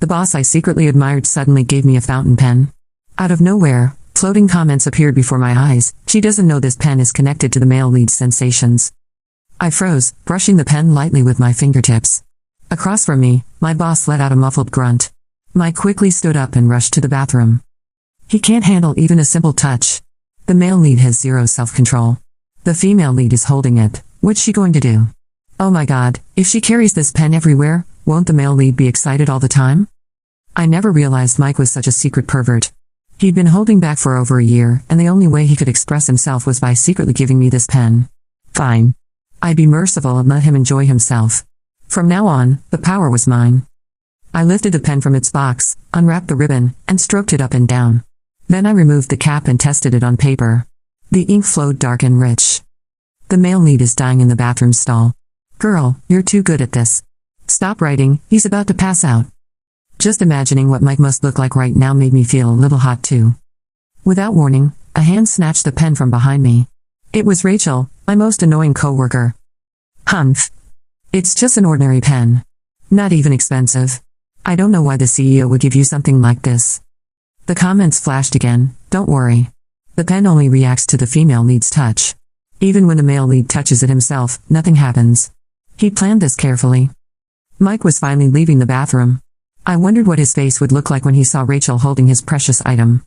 The boss I secretly admired suddenly gave me a fountain pen. Out of nowhere, floating comments appeared before my eyes. She doesn't know this pen is connected to the male lead's sensations. I froze, brushing the pen lightly with my fingertips. Across from me, my boss let out a muffled grunt. Mike quickly stood up and rushed to the bathroom. He can't handle even a simple touch. The male lead has zero self-control. The female lead is holding it. What's she going to do? Oh my god, if she carries this pen everywhere, won't the male lead be excited all the time? I never realized Mike was such a secret pervert. He'd been holding back for over a year, and the only way he could express himself was by secretly giving me this pen. Fine. I'd be merciful and let him enjoy himself. From now on, the power was mine. I lifted the pen from its box, unwrapped the ribbon, and stroked it up and down. Then I removed the cap and tested it on paper. The ink flowed dark and rich. The male lead is dying in the bathroom stall. Girl, you're too good at this. Stop writing, he's about to pass out. Just imagining what Mike must look like right now made me feel a little hot too. Without warning, a hand snatched the pen from behind me. It was Rachel, my most annoying coworker. Humph. It's just an ordinary pen. Not even expensive. I don't know why the CEO would give you something like this. The comments flashed again. Don't worry. The pen only reacts to the female lead's touch. Even when the male lead touches it himself, nothing happens. He planned this carefully. Mike was finally leaving the bathroom. I wondered what his face would look like when he saw Rachel holding his precious item.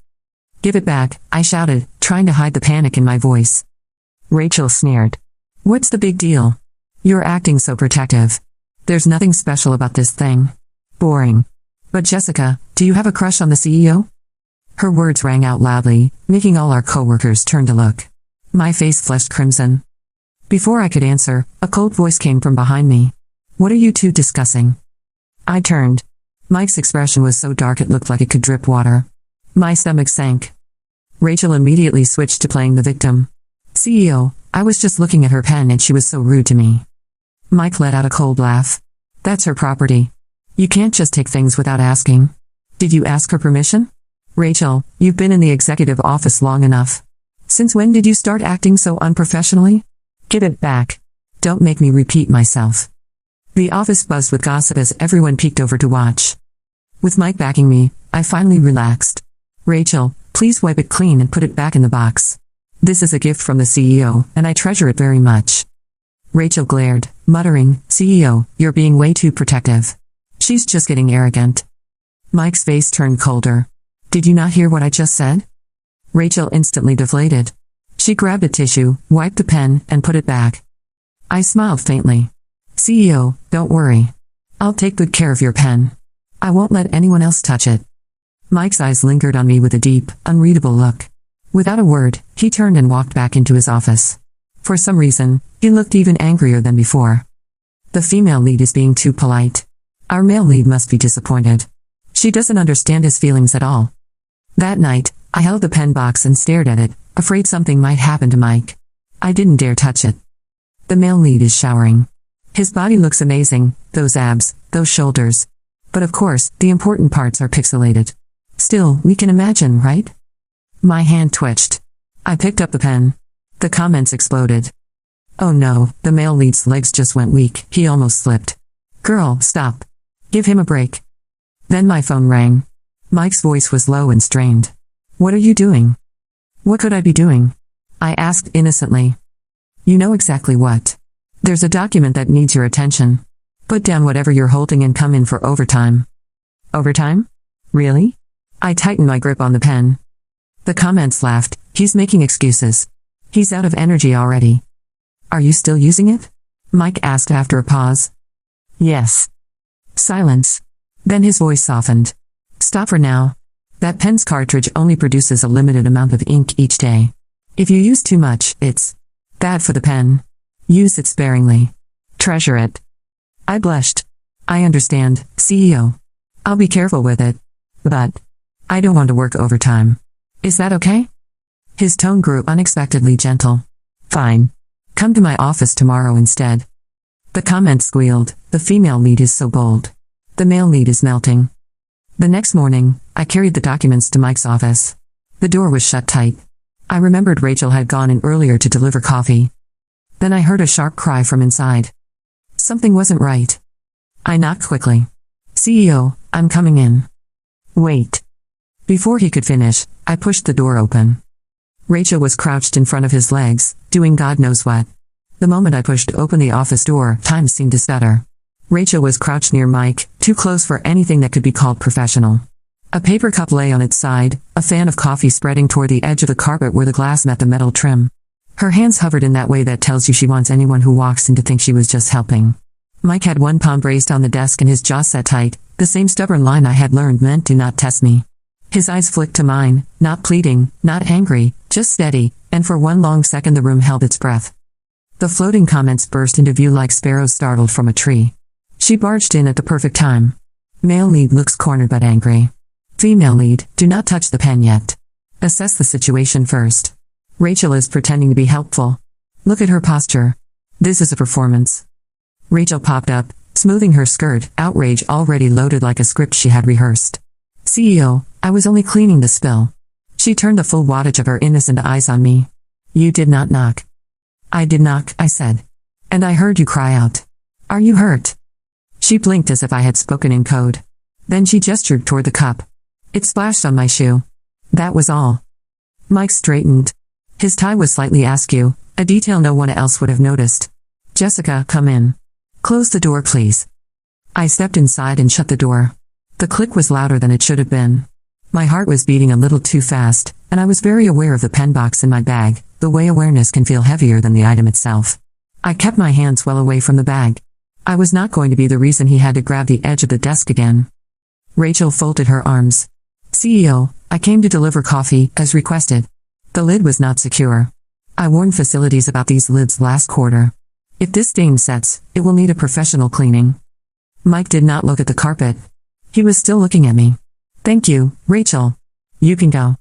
Give it back, I shouted, trying to hide the panic in my voice. Rachel sneered. What's the big deal? You're acting so protective. There's nothing special about this thing. Boring. But Jessica, do you have a crush on the CEO? Her words rang out loudly, making all our coworkers turn to look. My face flushed crimson. Before I could answer, a cold voice came from behind me. What are you two discussing? I turned. Mike's expression was so dark it looked like it could drip water. My stomach sank. Rachel immediately switched to playing the victim. CEO, I was just looking at her pen and she was so rude to me. Mike let out a cold laugh. That's her property. You can't just take things without asking. Did you ask her permission? Rachel, you've been in the executive office long enough. Since when did you start acting so unprofessionally? Give it back. Don't make me repeat myself. The office buzzed with gossip as everyone peeked over to watch. With Mike backing me, I finally relaxed. Rachel, please wipe it clean and put it back in the box. This is a gift from the CEO, and I treasure it very much. Rachel glared, muttering, CEO, you're being way too protective. She's just getting arrogant. Mike's face turned colder. Did you not hear what I just said? Rachel instantly deflated. She grabbed a tissue, wiped the pen, and put it back. I smiled faintly. CEO, don't worry. I'll take good care of your pen. I won't let anyone else touch it. Mike's eyes lingered on me with a deep, unreadable look. Without a word, he turned and walked back into his office. For some reason, he looked even angrier than before. The female lead is being too polite. Our male lead must be disappointed. She doesn't understand his feelings at all. That night, I held the pen box and stared at it, afraid something might happen to Mike. I didn't dare touch it. The male lead is showering. His body looks amazing, those abs, those shoulders. But of course, the important parts are pixelated. Still, we can imagine, right? My hand twitched. I picked up the pen. The comments exploded. Oh no, the male lead's legs just went weak, he almost slipped. Girl, stop. Give him a break. Then my phone rang. Mike's voice was low and strained. What are you doing? What could I be doing? I asked innocently. You know exactly what. There's a document that needs your attention. Put down whatever you're holding and come in for overtime. Overtime? Really? I tightened my grip on the pen. The comments laughed. He's making excuses. He's out of energy already. Are you still using it? Mike asked after a pause. Yes. Silence. Then his voice softened. Stop for now. That pen's cartridge only produces a limited amount of ink each day. If you use too much, it's bad for the pen. Use it sparingly. Treasure it. I blushed. I understand, CEO. I'll be careful with it. But I don't want to work overtime. Is that okay? His tone grew unexpectedly gentle. Fine. Come to my office tomorrow instead. The comments squealed. The female lead is so bold. The male lead is melting. The next morning, I carried the documents to Mike's office. The door was shut tight. I remembered Rachel had gone in earlier to deliver coffee. Then I heard a sharp cry from inside. Something wasn't right. I knocked quickly. CEO, I'm coming in. Wait. Before he could finish, I pushed the door open. Rachel was crouched in front of his legs, doing God knows what. The moment I pushed open the office door, time seemed to stutter. Rachel was crouched near Mike, too close for anything that could be called professional. A paper cup lay on its side, a fan of coffee spreading toward the edge of the carpet where the glass met the metal trim. Her hands hovered in that way that tells you she wants anyone who walks in to think she was just helping. Mike had one palm braced on the desk and his jaw set tight, the same stubborn line I had learned meant do not test me. His eyes flicked to mine, not pleading, not angry, just steady, and for one long second the room held its breath. The floating comments burst into view like sparrows startled from a tree. She barged in at the perfect time. Male lead looks cornered but angry. Female lead, do not touch the pen yet. Assess the situation first. Rachel is pretending to be helpful. Look at her posture. This is a performance. Rachel popped up, smoothing her skirt, outrage already loaded like a script she had rehearsed. CEO, I was only cleaning the spill. She turned the full wattage of her innocent eyes on me. You did not knock. I did knock, I said. And I heard you cry out. Are you hurt? She blinked as if I had spoken in code. Then she gestured toward the cup. It splashed on my shoe. That was all. Mike straightened. His tie was slightly askew, a detail no one else would have noticed. Jessica, come in. Close the door, please. I stepped inside and shut the door. The click was louder than it should have been. My heart was beating a little too fast, and I was very aware of the pen box in my bag, the way awareness can feel heavier than the item itself. I kept my hands well away from the bag. I was not going to be the reason he had to grab the edge of the desk again. Rachel folded her arms. CEO, I came to deliver coffee, as requested. The lid was not secure. I warned facilities about these lids last quarter. If this stain sets, it will need a professional cleaning. Mike did not look at the carpet. He was still looking at me. Thank you, Rachel. You can go.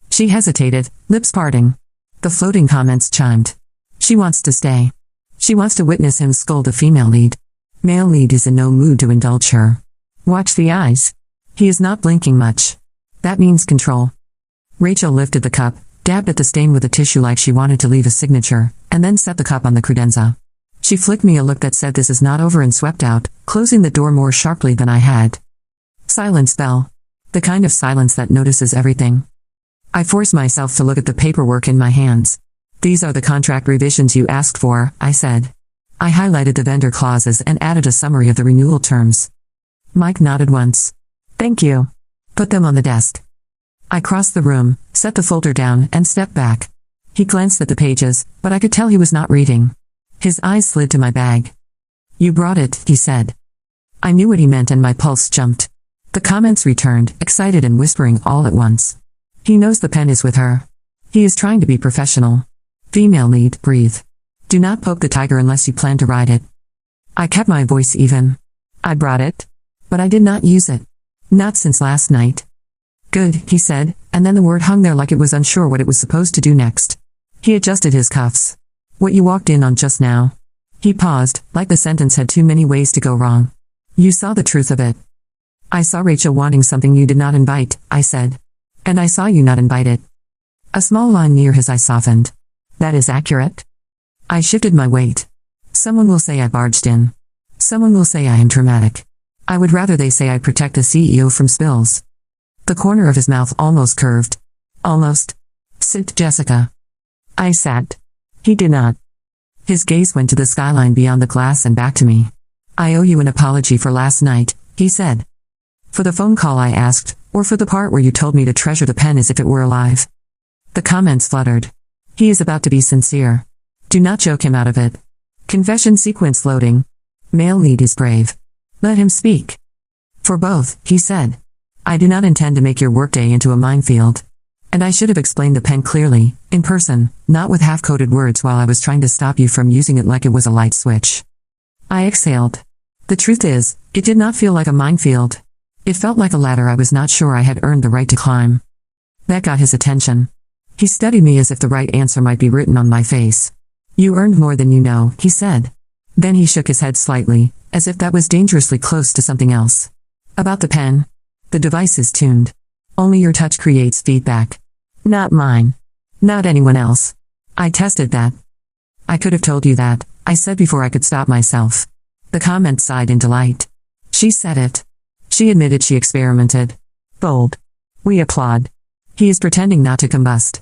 She hesitated, lips parting. The floating comments chimed. She wants to stay. She wants to witness him scold a female lead. Male lead is in no mood to indulge her. Watch the eyes. He is not blinking much. That means control. Rachel lifted the cup, dabbed at the stain with a tissue like she wanted to leave a signature, and then set the cup on the credenza. She flicked me a look that said this is not over and swept out, closing the door more sharply than I had. Silence fell. The kind of silence that notices everything. I forced myself to look at the paperwork in my hands. These are the contract revisions you asked for, I said. I highlighted the vendor clauses and added a summary of the renewal terms. Mike nodded once. Thank you. Put them on the desk. I crossed the room, set the folder down, and stepped back. He glanced at the pages, but I could tell he was not reading. His eyes slid to my bag. You brought it, he said. I knew what he meant and my pulse jumped. The comments returned, excited and whispering all at once. He knows the pen is with her. He is trying to be professional. Female lead, breathe. Do not poke the tiger unless you plan to ride it. I kept my voice even. I brought it. But I did not use it. Not since last night. Good, he said, and then the word hung there like it was unsure what it was supposed to do next. He adjusted his cuffs. What you walked in on just now. He paused, like the sentence had too many ways to go wrong. You saw the truth of it. I saw Rachel wanting something you did not invite, I said. And I saw you not invite it. A small line near his eye softened. That is accurate. I shifted my weight. Someone will say I barged in. Someone will say I am dramatic. I would rather they say I protect the CEO from spills. The corner of his mouth almost curved. Almost. Sit, Jessica. I sat. He did not. His gaze went to the skyline beyond the glass and back to me. I owe you an apology for last night, he said. For the phone call I asked, or for the part where you told me to treasure the pen as if it were alive. The comments fluttered. He is about to be sincere. Do not joke him out of it. Confession sequence loading. Male lead is brave. Let him speak. For both, he said. I do not intend to make your workday into a minefield. And I should have explained the pen clearly, in person, not with half-coded words while I was trying to stop you from using it like it was a light switch. I exhaled. The truth is, it did not feel like a minefield. It felt like a ladder I was not sure I had earned the right to climb. That got his attention. He studied me as if the right answer might be written on my face. You earned more than you know, he said. Then he shook his head slightly, as if that was dangerously close to something else. About the pen. The device is tuned. Only your touch creates feedback. Not mine. Not anyone else. I tested that. I could have told you that, I said before I could stop myself. The comment sighed in delight. She said it. She admitted she experimented. Bold. We applaud. He is pretending not to combust.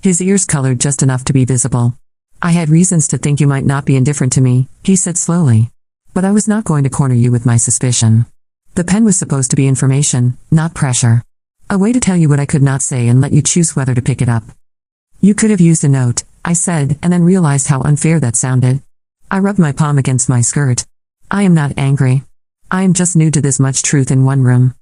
His ears colored just enough to be visible. I had reasons to think you might not be indifferent to me, he said slowly. But I was not going to corner you with my suspicion. The pen was supposed to be information, not pressure. A way to tell you what I could not say and let you choose whether to pick it up. You could have used a note, I said, and then realized how unfair that sounded. I rubbed my palm against my skirt. I am not angry. I am just new to this much truth in one room.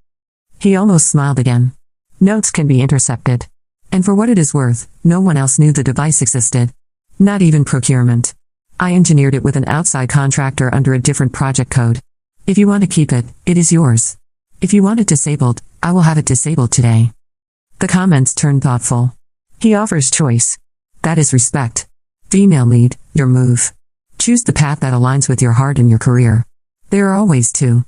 He almost smiled again. Notes can be intercepted. And for what it is worth, no one else knew the device existed. Not even procurement. I engineered it with an outside contractor under a different project code. If you want to keep it, it is yours. If you want it disabled, I will have it disabled today. The comments turned thoughtful. He offers choice. That is respect. Female lead, your move. Choose the path that aligns with your heart and your career. There are always two.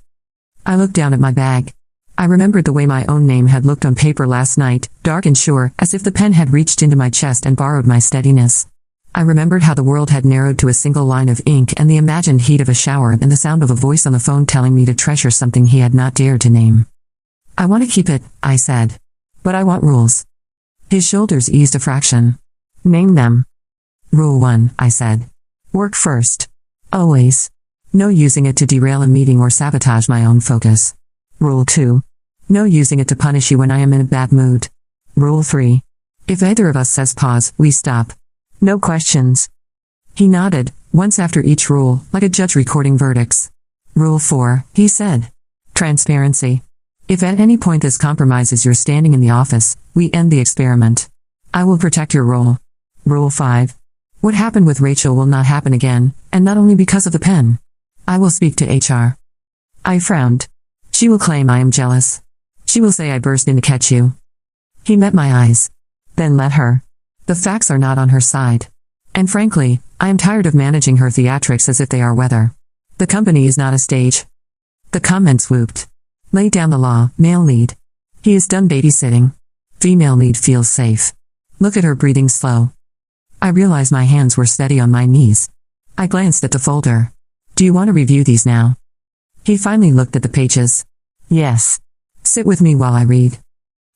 I looked down at my bag. I remembered the way my own name had looked on paper last night, dark and sure, as if the pen had reached into my chest and borrowed my steadiness. I remembered how the world had narrowed to a single line of ink and the imagined heat of a shower and the sound of a voice on the phone telling me to treasure something he had not dared to name. I want to keep it, I said. But I want rules. His shoulders eased a fraction. Name them. Rule 1, I said. Work first. Always. No using it to derail a meeting or sabotage my own focus. Rule 2. No using it to punish you when I am in a bad mood. Rule 3. If either of us says pause, we stop. No questions. He nodded, once after each rule, like a judge recording verdicts. Rule 4, he said. Transparency. If at any point this compromises your standing in the office, we end the experiment. I will protect your role. Rule 5. What happened with Rachel will not happen again, and not only because of the pen. I will speak to HR. I frowned. She will claim I am jealous. She will say I burst in to catch you. He met my eyes. Then let her. The facts are not on her side. And frankly, I am tired of managing her theatrics as if they are weather. The company is not a stage. The comments whooped. Lay down the law, male lead. He is done babysitting. Female lead feels safe. Look at her breathing slow. I realized my hands were steady on my knees. I glanced at the folder. Do you want to review these now? He finally looked at the pages. Yes. Sit with me while I read.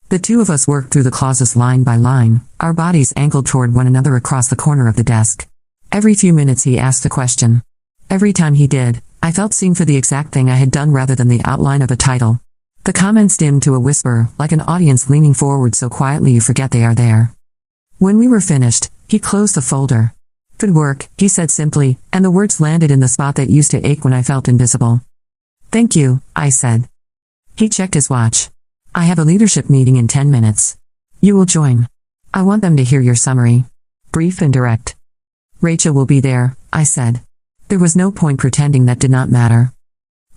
The two of us worked through the clauses line by line, our bodies angled toward one another across the corner of the desk. Every few minutes he asked a question. Every time he did, I felt seen for the exact thing I had done rather than the outline of a title. The comments dimmed to a whisper, like an audience leaning forward so quietly you forget they are there. When we were finished, he closed the folder. Good work, he said simply, and the words landed in the spot that used to ache when I felt invisible. Thank you, I said. He checked his watch. I have a leadership meeting in 10 minutes. You will join. I want them to hear your summary. Brief and direct. Rachel will be there, I said. There was no point pretending that did not matter.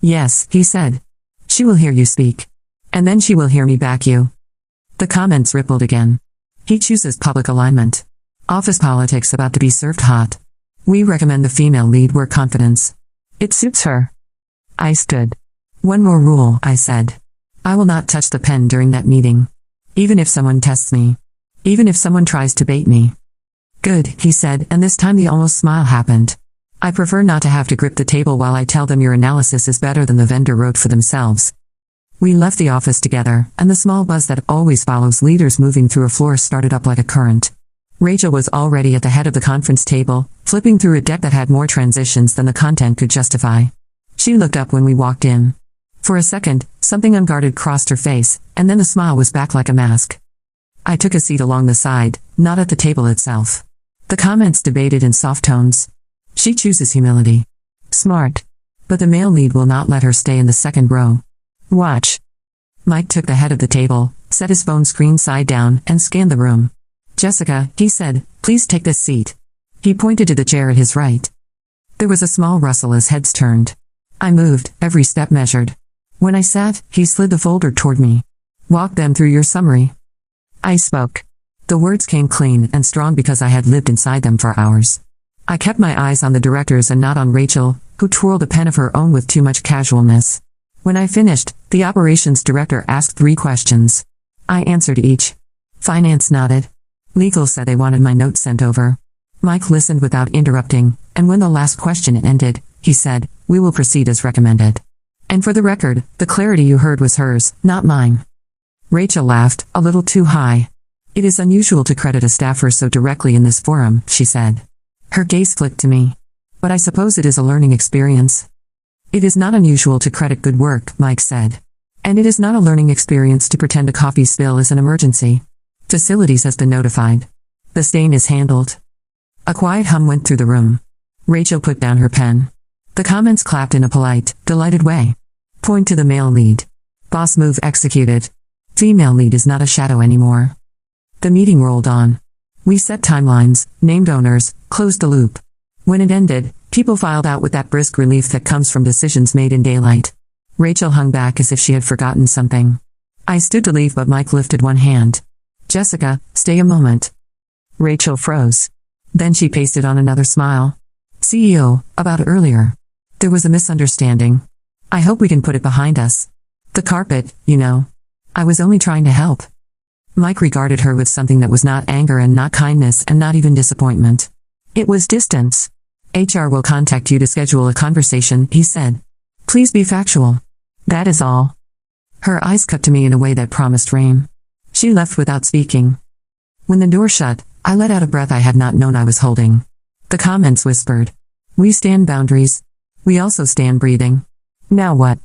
Yes, he said. She will hear you speak. And then she will hear me back you. The comments rippled again. He chooses public alignment. Office politics about to be served hot. We recommend the female lead work confidence. It suits her. I stood. One more rule, I said. I will not touch the pen during that meeting. Even if someone tests me. Even if someone tries to bait me. Good, he said, and this time the almost smile happened. I prefer not to have to grip the table while I tell them your analysis is better than the vendor wrote for themselves. We left the office together, and the small buzz that always follows leaders moving through a floor started up like a current. Rachel was already at the head of the conference table, flipping through a deck that had more transitions than the content could justify. She looked up when we walked in. For a second, something unguarded crossed her face, and then the smile was back like a mask. I took a seat along the side, not at the table itself. The comments debated in soft tones. She chooses humility. Smart. But the male lead will not let her stay in the second row. Watch. Mike took the head of the table, set his phone screen side down, and scanned the room. Jessica, he said, please take this seat. He pointed to the chair at his right. There was a small rustle as heads turned. I moved, every step measured. When I sat, he slid the folder toward me. Walk them through your summary. I spoke. The words came clean and strong because I had lived inside them for hours. I kept my eyes on the directors and not on Rachel, who twirled a pen of her own with too much casualness. When I finished, the operations director asked 3 questions. I answered each. Finance nodded. Legal said they wanted my notes sent over. Mike listened without interrupting, and when the last question ended, he said, we will proceed as recommended. And for the record, the clarity you heard was hers, not mine. Rachel laughed, a little too high. It is unusual to credit a staffer so directly in this forum, she said. Her gaze flicked to me. But I suppose it is a learning experience. It is not unusual to credit good work, Mike said. And it is not a learning experience to pretend a coffee spill is an emergency. Facilities has been notified. The stain is handled. A quiet hum went through the room. Rachel put down her pen. The comments clapped in a polite, delighted way. Point to the male lead. Boss move executed. Female lead is not a shadow anymore. The meeting rolled on. We set timelines, named owners, closed the loop. When it ended, people filed out with that brisk relief that comes from decisions made in daylight. Rachel hung back as if she had forgotten something. I stood to leave, but Mike lifted one hand. Jessica, stay a moment. Rachel froze. Then she pasted on another smile. CEO, about earlier. There was a misunderstanding. I hope we can put it behind us. The carpet, you know. I was only trying to help. Mike regarded her with something that was not anger and not kindness and not even disappointment. It was distance. HR will contact you to schedule a conversation, he said. Please be factual. That is all. Her eyes cut to me in a way that promised rain. She left without speaking. When the door shut, I let out a breath I had not known I was holding. The comments whispered. We stand boundaries. We also stand breathing. Now what?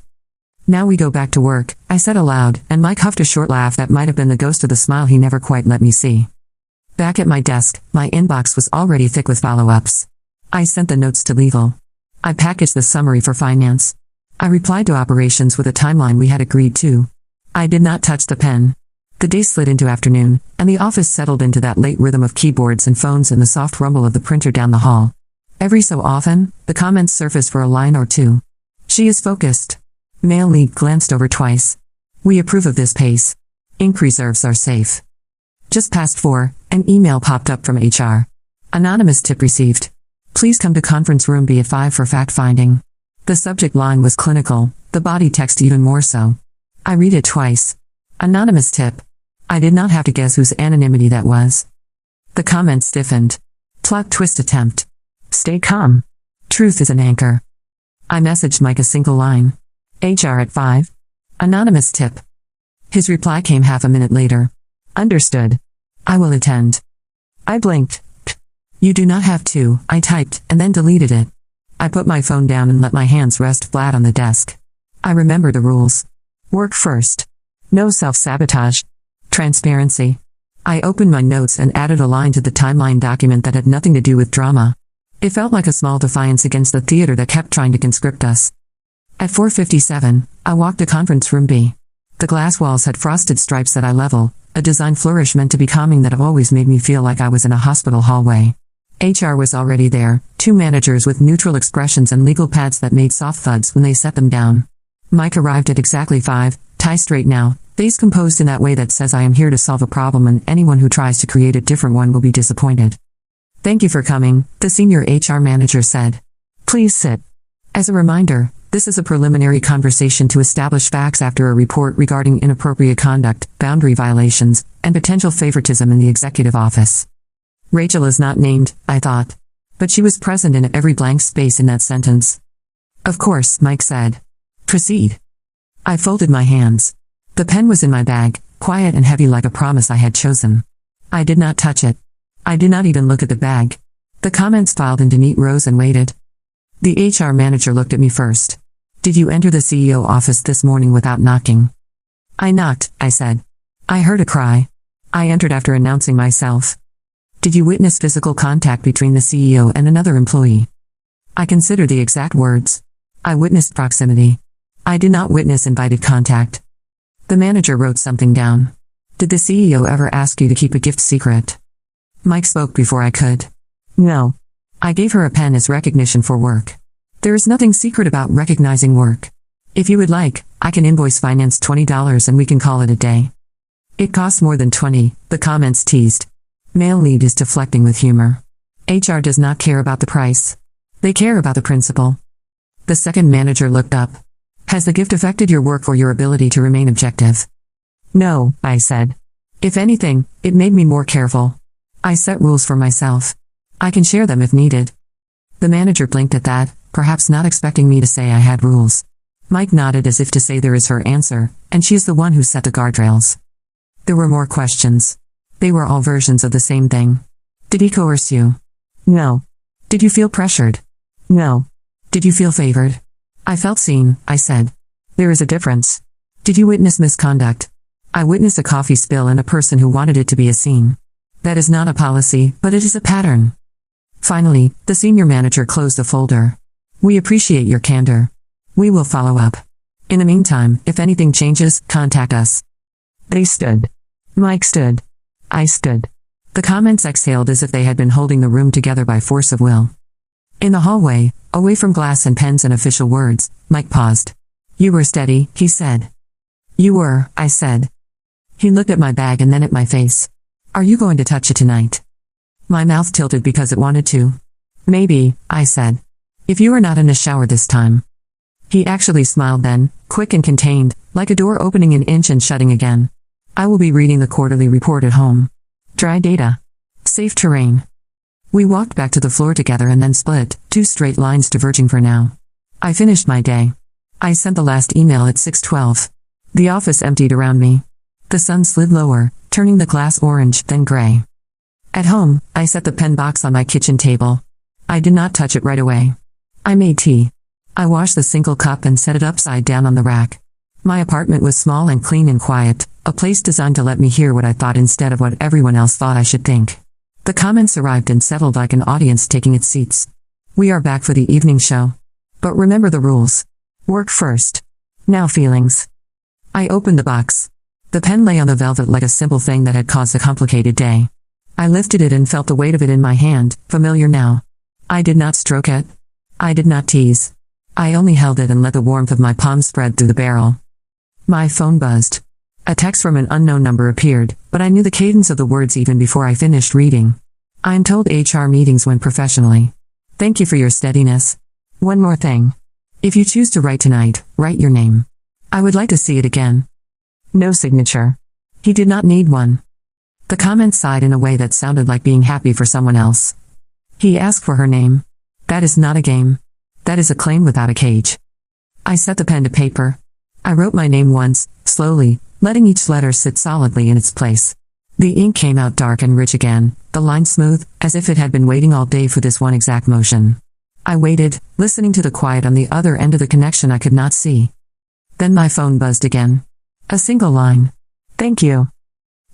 Now we go back to work, I said aloud, and Mike huffed a short laugh that might have been the ghost of the smile he never quite let me see. Back at my desk, my inbox was already thick with follow-ups. I sent the notes to legal. I packaged the summary for finance. I replied to operations with a timeline we had agreed to. I did not touch the pen. The day slid into afternoon, and the office settled into that late rhythm of keyboards and phones and the soft rumble of the printer down the hall. Every so often, the comments surfaced for a line or two. She is focused. Male lead glanced over twice. We approve of this pace. Ink reserves are safe. Just past 4, an email popped up from HR. Anonymous tip received. Please come to conference room B at 5 for fact-finding. The subject line was clinical, the body text even more so. I read it twice. Anonymous tip. I did not have to guess whose anonymity that was. The comment stiffened. Plot twist attempt. Stay calm. Truth is an anchor. I messaged Mike a single line. HR at 5. Anonymous tip. His reply came half a minute later. Understood. I will attend. I blinked. You do not have to, I typed, and then deleted it. I put my phone down and let my hands rest flat on the desk. I remember the rules. Work first. No self-sabotage. Transparency. I opened my notes and added a line to the timeline document that had nothing to do with drama. It felt like a small defiance against the theater that kept trying to conscript us. At 4:57, I walked to conference room B. The glass walls had frosted stripes at eye level, a design flourish meant to be calming that have always made me feel like I was in a hospital hallway. HR was already there, 2 managers with neutral expressions and legal pads that made soft thuds when they set them down. Mike arrived at exactly 5, tie straight now, face composed in that way that says I am here to solve a problem and anyone who tries to create a different one will be disappointed. Thank you for coming, the senior HR manager said. Please sit. As a reminder, this is a preliminary conversation to establish facts after a report regarding inappropriate conduct, boundary violations, and potential favoritism in the executive office. Rachel is not named, I thought. But she was present in every blank space in that sentence. Of course, Mike said. Proceed. I folded my hands. The pen was in my bag, quiet and heavy like a promise I had chosen. I did not touch it. I did not even look at the bag. The comments filed into neat rows and waited. The HR manager looked at me first. Did you enter the CEO office this morning without knocking? I knocked, I said. I heard a cry. I entered after announcing myself. Did you witness physical contact between the CEO and another employee? I considered the exact words. I witnessed proximity. I did not witness invited contact. The manager wrote something down. Did the CEO ever ask you to keep a gift secret? Mike spoke before I could. No. I gave her a pen as recognition for work. There is nothing secret about recognizing work. If you would like, I can invoice finance $20 and we can call it a day. It costs more than 20, the comments teased. Male lead is deflecting with humor. HR does not care about the price. They care about the principle. The second manager looked up. Has the gift affected your work or your ability to remain objective? No, I said. If anything, it made me more careful. I set rules for myself. I can share them if needed. The manager blinked at that, perhaps not expecting me to say I had rules. Mike nodded as if to say there is her answer, and she is the one who set the guardrails. There were more questions. They were all versions of the same thing. Did he coerce you? No. Did you feel pressured? No. Did you feel favored? I felt seen, I said. There is a difference. Did you witness misconduct? I witnessed a coffee spill and a person who wanted it to be a scene. That is not a policy, but it is a pattern. Finally, the senior manager closed the folder. We appreciate your candor. We will follow up. In the meantime, if anything changes, contact us. They stood. Mike stood. I stood. The comments exhaled as if they had been holding the room together by force of will. In the hallway, away from glass and pens and official words, Mike paused. You were steady, he said. You were, I said. He looked at my bag and then at my face. Are you going to touch it tonight? My mouth tilted because it wanted to. Maybe, I said. If you are not in a shower this time. He actually smiled then, quick and contained, like a door opening an inch and shutting again. I will be reading the quarterly report at home. Dry data. Safe terrain. We walked back to the floor together and then split, 2 straight lines diverging for now. I finished my day. I sent the last email at 6:12. The office emptied around me. The sun slid lower, turning the glass orange, then gray. At home, I set the pen box on my kitchen table. I did not touch it right away. I made tea. I washed the single cup and set it upside down on the rack. My apartment was small and clean and quiet, a place designed to let me hear what I thought instead of what everyone else thought I should think. The comments arrived and settled like an audience taking its seats. We are back for the evening show. But remember the rules. Work first. Now feelings. I opened the box. The pen lay on the velvet like a simple thing that had caused a complicated day. I lifted it and felt the weight of it in my hand, familiar now. I did not stroke it. I did not tease. I only held it and let the warmth of my palm spread through the barrel. My phone buzzed. A text from an unknown number appeared, but I knew the cadence of the words even before I finished reading. I'm told HR meetings went professionally. Thank you for your steadiness. One more thing. If you choose to write tonight, write your name. I would like to see it again. No signature. He did not need one. The comment sighed in a way that sounded like being happy for someone else. He asked for her name. That is not a game. That is a claim without a cage. I set the pen to paper. I wrote my name once, slowly, letting each letter sit solidly in its place. The ink came out dark and rich again, the line smooth, as if it had been waiting all day for this one exact motion. I waited, listening to the quiet on the other end of the connection I could not see. Then my phone buzzed again. A single line. Thank you.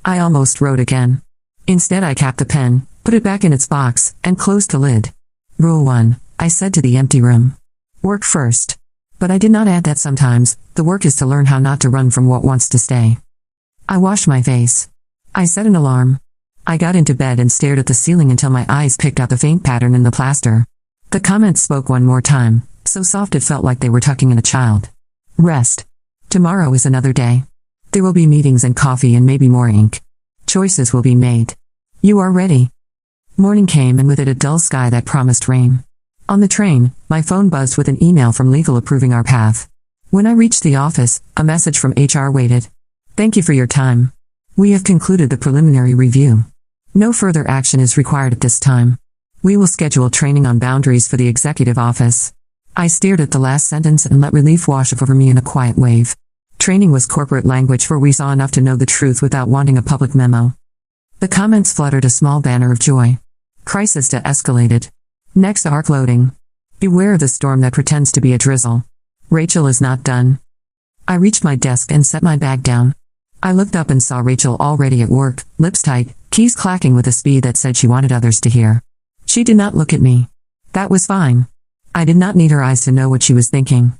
I almost wrote again. Instead I capped the pen, put it back in its box, and closed the lid. Rule 1, I said to the empty room. Work first. But I did not add that sometimes, the work is to learn how not to run from what wants to stay. I washed my face. I set an alarm. I got into bed and stared at the ceiling until my eyes picked out the faint pattern in the plaster. The comments spoke one more time, so soft it felt like they were tucking in a child. Rest. Tomorrow is another day. There will be meetings and coffee and maybe more ink. Choices will be made. You are ready. Morning came and with it a dull sky that promised rain. On the train, my phone buzzed with an email from legal approving our path. When I reached the office, a message from HR waited. Thank you for your time. We have concluded the preliminary review. No further action is required at this time. We will schedule training on boundaries for the executive office. I stared at the last sentence and let relief wash over me in a quiet wave. Training was corporate language for we saw enough to know the truth without wanting a public memo. The comments fluttered a small banner of joy. Crisis de-escalated. Next arc loading. Beware of the storm that pretends to be a drizzle. Rachel is not done. I reached my desk and set my bag down. I looked up and saw Rachel already at work, lips tight, keys clacking with a speed that said she wanted others to hear. She did not look at me. That was fine. I did not need her eyes to know what she was thinking.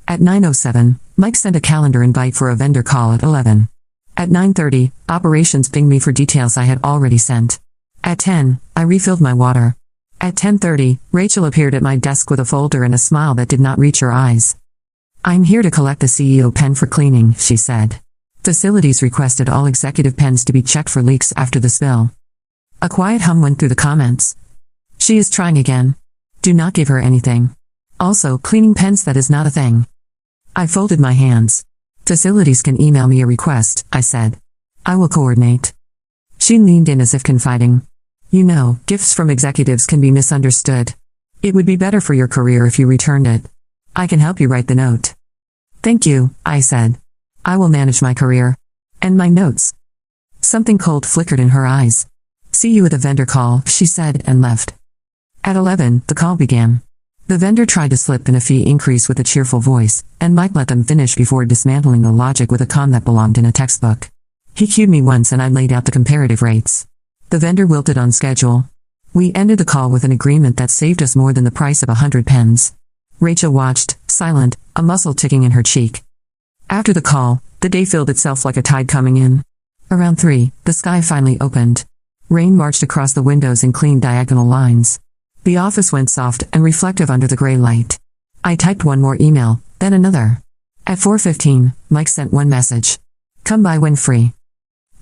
At 9:07, Mike sent a calendar invite for a vendor call at 11. At 9:30, operations pinged me for details I had already sent. At 10, I refilled my water. At 10:30, Rachel appeared at my desk with a folder and a smile that did not reach her eyes. I'm here to collect the CEO pen for cleaning, she said. Facilities requested all executive pens to be checked for leaks after the spill. A quiet hum went through the comments. She is trying again. Do not give her anything. Also, cleaning pens, that is not a thing. I folded my hands. Facilities can email me a request, I said. I will coordinate. She leaned in as if confiding. You know, gifts from executives can be misunderstood. It would be better for your career if you returned it. I can help you write the note. Thank you, I said. I will manage my career. And my notes. Something cold flickered in her eyes. See you at the vendor call, she said, and left. At 11, the call began. The vendor tried to slip in a fee increase with a cheerful voice, and Mike let them finish before dismantling the logic with a calm that belonged in a textbook. He cued me once and I laid out the comparative rates. The vendor wilted on schedule. We ended the call with an agreement that saved us more than the price of 100 pens. Rachel watched, silent, a muscle ticking in her cheek. After the call, the day filled itself like a tide coming in. Around 3, the sky finally opened. Rain marched across the windows in clean diagonal lines. The office went soft and reflective under the gray light. I typed one more email, then another. At 4:15, Mike sent one message. Come by when free.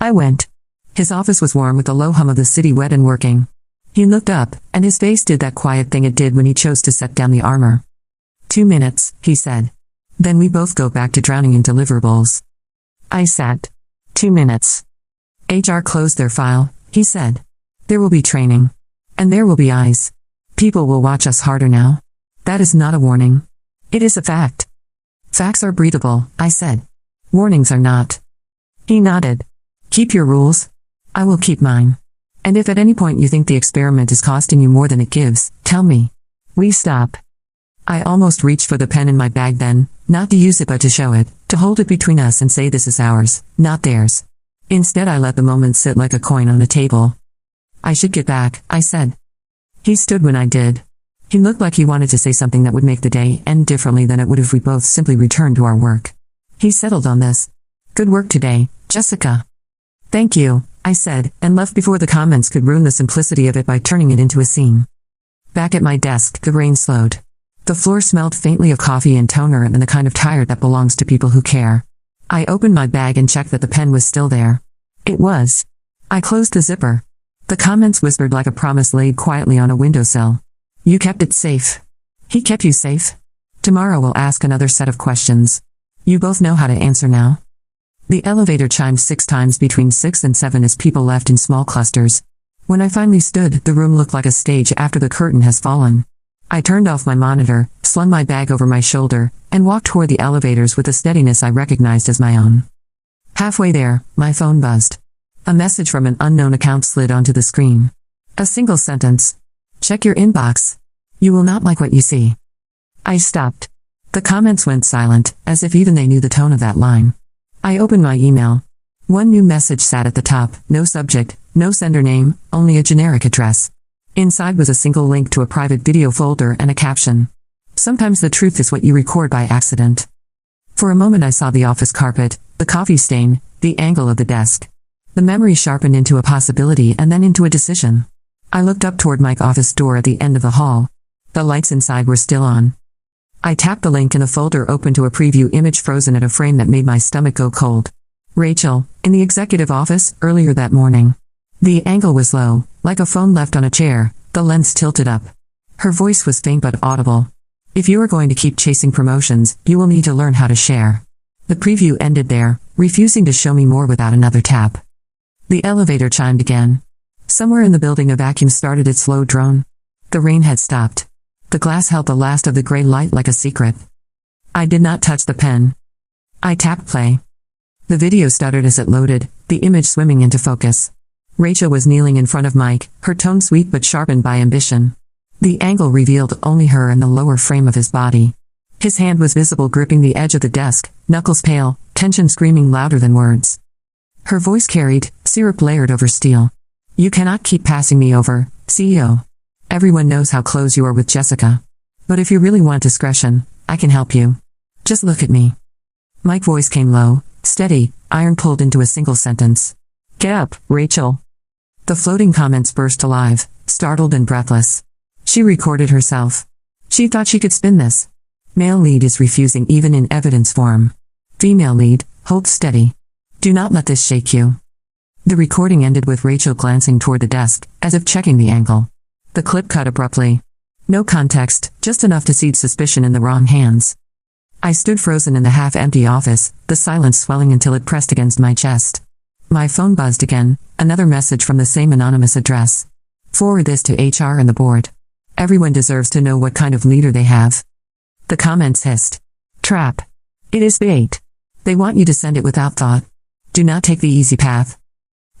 I went. His office was warm with the low hum of the city wet and working. He looked up, and his face did that quiet thing it did when he chose to set down the armor. 2 minutes, he said. Then we both go back to drowning in deliverables. I sat. 2 minutes. HR closed their file, he said. There will be training. And there will be eyes. People will watch us harder now. That is not a warning. It is a fact. Facts are breathable, I said. Warnings are not. He nodded. Keep your rules. I will keep mine. And if at any point you think the experiment is costing you more than it gives, tell me. We stop. I almost reached for the pen in my bag then, not to use it but to show it, to hold it between us and say this is ours, not theirs. Instead I let the moment sit like a coin on a table. I should get back, I said. He stood when I did. He looked like he wanted to say something that would make the day end differently than it would if we both simply returned to our work. He settled on this. Good work today, Jessica. Thank you, I said, and left before the comments could ruin the simplicity of it by turning it into a scene. Back at my desk, the rain slowed. The floor smelled faintly of coffee and toner and the kind of tired that belongs to people who care. I opened my bag and checked that the pen was still there. It was. I closed the zipper. The comments whispered like a promise laid quietly on a windowsill. You kept it safe. He kept you safe. Tomorrow we'll ask another set of questions. You both know how to answer now. The elevator chimed 6 times between 6 and 7 as people left in small clusters. When I finally stood, the room looked like a stage after the curtain has fallen. I turned off my monitor, slung my bag over my shoulder, and walked toward the elevators with a steadiness I recognized as my own. Halfway there, my phone buzzed. A message from an unknown account slid onto the screen. A single sentence. Check your inbox. You will not like what you see. I stopped. The comments went silent, as if even they knew the tone of that line. I opened my email. One new message sat at the top, no subject, no sender name, only a generic address. Inside was a single link to a private video folder and a caption. Sometimes the truth is what you record by accident. For a moment I saw the office carpet, the coffee stain, the angle of the desk. The memory sharpened into a possibility and then into a decision. I looked up toward Mike's office door at the end of the hall. The lights inside were still on. I tapped the link and the folder opened to a preview image frozen at a frame that made my stomach go cold. Rachel, in the executive office, earlier that morning. The angle was low, like a phone left on a chair, the lens tilted up. Her voice was faint but audible. If you are going to keep chasing promotions, you will need to learn how to share. The preview ended there, refusing to show me more without another tap. The elevator chimed again. Somewhere in the building a vacuum started its slow drone. The rain had stopped. The glass held the last of the gray light like a secret. I did not touch the pen. I tapped play. The video stuttered as it loaded, the image swimming into focus. Rachel was kneeling in front of Mike, her tone sweet but sharpened by ambition. The angle revealed only her and the lower frame of his body. His hand was visible gripping the edge of the desk, knuckles pale, tension screaming louder than words. Her voice carried, syrup layered over steel. You cannot keep passing me over, CEO. Everyone knows how close you are with Jessica. But if you really want discretion, I can help you. Just look at me. Mike's voice came low, steady, iron pulled into a single sentence. Get up, Rachel. The floating comments burst alive, startled and breathless. She recorded herself. She thought she could spin this. Male lead is refusing even in evidence form. Female lead, hold steady. Do not let this shake you. The recording ended with Rachel glancing toward the desk, as if checking the angle. The clip cut abruptly. No context, just enough to seed suspicion in the wrong hands. I stood frozen in the half-empty office, the silence swelling until it pressed against my chest. My phone buzzed again, another message from the same anonymous address. Forward this to HR and the board. Everyone deserves to know what kind of leader they have. The comments hissed. Trap. It is bait. They want you to send it without thought. Do not take the easy path.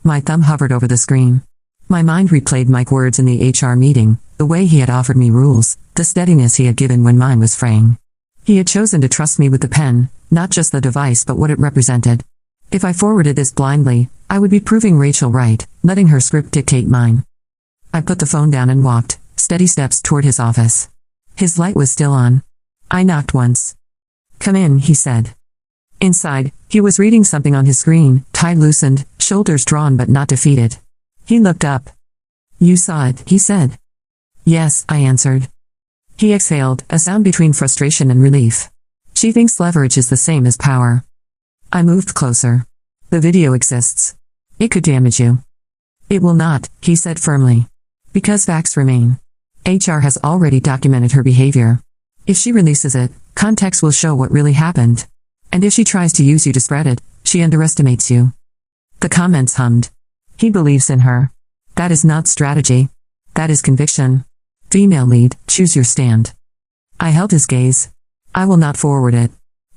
My thumb hovered over the screen. My mind replayed Mike's words in the HR meeting, the way he had offered me rules, the steadiness he had given when mine was fraying. He had chosen to trust me with the pen, not just the device but what it represented. If I forwarded this blindly, I would be proving Rachel right, letting her script dictate mine. I put the phone down and walked, steady steps toward his office. His light was still on. I knocked once. "Come in," he said. Inside, he was reading something on his screen, tie loosened, shoulders drawn but not defeated. He looked up. "You saw it," he said. "Yes," I answered. He exhaled, a sound between frustration and relief. "She thinks leverage is the same as power." I moved closer. "The video exists. It could damage you." "It will not," he said firmly. "Because facts remain. HR has already documented her behavior. If she releases it, context will show what really happened. And if she tries to use you to spread it, she underestimates you." The comments hummed. "He believes in her. That is not strategy. That is conviction. Female lead, choose your stand." I held his gaze. "I will not forward it.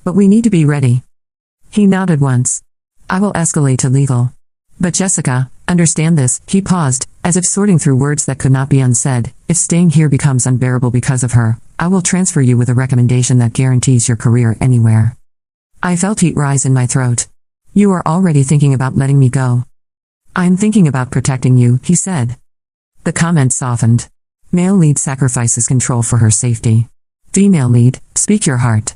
But we need to be ready." He nodded once. "I will escalate to legal. But Jessica, understand this," he paused, as if sorting through words that could not be unsaid. "If staying here becomes unbearable because of her, I will transfer you with a recommendation that guarantees your career anywhere." I felt heat rise in my throat. "You are already thinking about letting me go." "I'm thinking about protecting you," he said. The comment softened. Male lead sacrifices control for her safety. Female lead, speak your heart.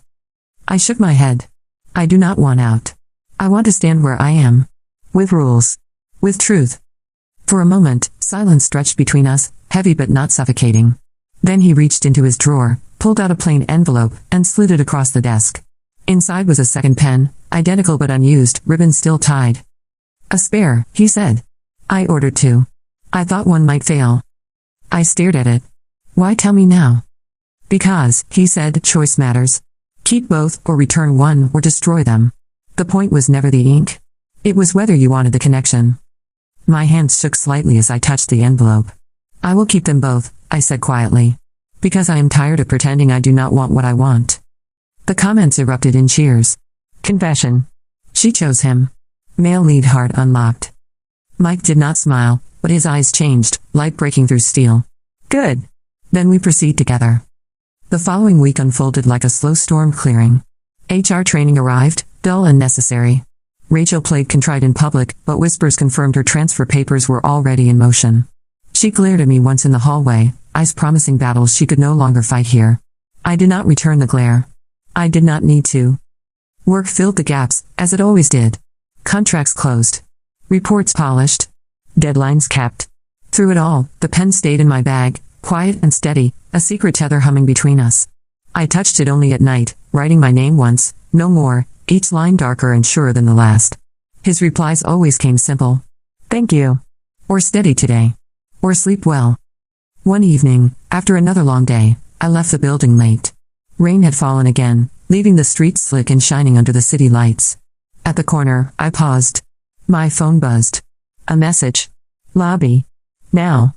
I shook my head. I do not want out. I want to stand where I am. With rules. With truth. For a moment, silence stretched between us, heavy but not suffocating. Then he reached into his drawer, pulled out a plain envelope, and slid it across the desk. Inside was a second pen, identical but unused, ribbon still tied. "A spare," he said. "I ordered two. I thought one might fail." I stared at it. "Why tell me now?" "Because," he said, "choice matters. Keep both, or return one, or destroy them. The point was never the ink. It was whether you wanted the connection." My hands shook slightly as I touched the envelope. "I will keep them both," I said quietly. "Because I am tired of pretending I do not want what I want." The comments erupted in cheers. Confession. She chose him. Male lead heart unlocked. Mike did not smile, but his eyes changed, light breaking through steel. "Good. Then we proceed together." The following week unfolded like a slow storm clearing. HR training arrived, dull and necessary. Rachel played contrite in public, but whispers confirmed her transfer papers were already in motion. She glared at me once in the hallway, eyes promising battles she could no longer fight here. I did not return the glare. I did not need to. Work filled the gaps, as it always did. Contracts closed. Reports polished. Deadlines kept. Through it all, the pen stayed in my bag, quiet and steady, a secret tether humming between us. I touched it only at night, writing my name once, no more, each line darker and surer than the last. His replies always came simple. "Thank you." Or "Steady today." Or "Sleep well." One evening, after another long day, I left the building late. Rain had fallen again, leaving the streets slick and shining under the city lights. At the corner, I paused. My phone buzzed. A message. "Lobby. Now."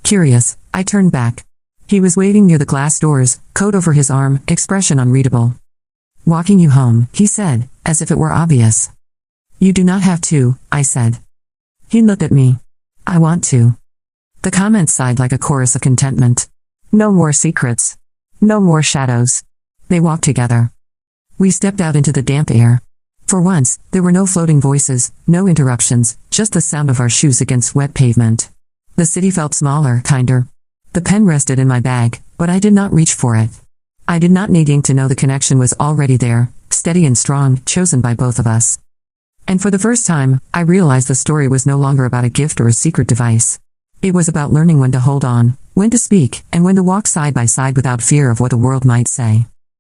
Curious, I turned back. He was waiting near the glass doors, coat over his arm, expression unreadable. "Walking you home," he said, as if it were obvious. "You do not have to," I said. He looked at me. "I want to." The comments sighed like a chorus of contentment. No more secrets. No more shadows. They walked together. We stepped out into the damp air. For once, there were no floating voices, no interruptions, just the sound of our shoes against wet pavement. The city felt smaller, kinder. The pen rested in my bag, but I did not reach for it. I did not need ink to know the connection was already there, steady and strong, chosen by both of us. And for the first time, I realized the story was no longer about a gift or a secret device. It was about learning when to hold on, when to speak, and when to walk side by side without fear of what the world might say.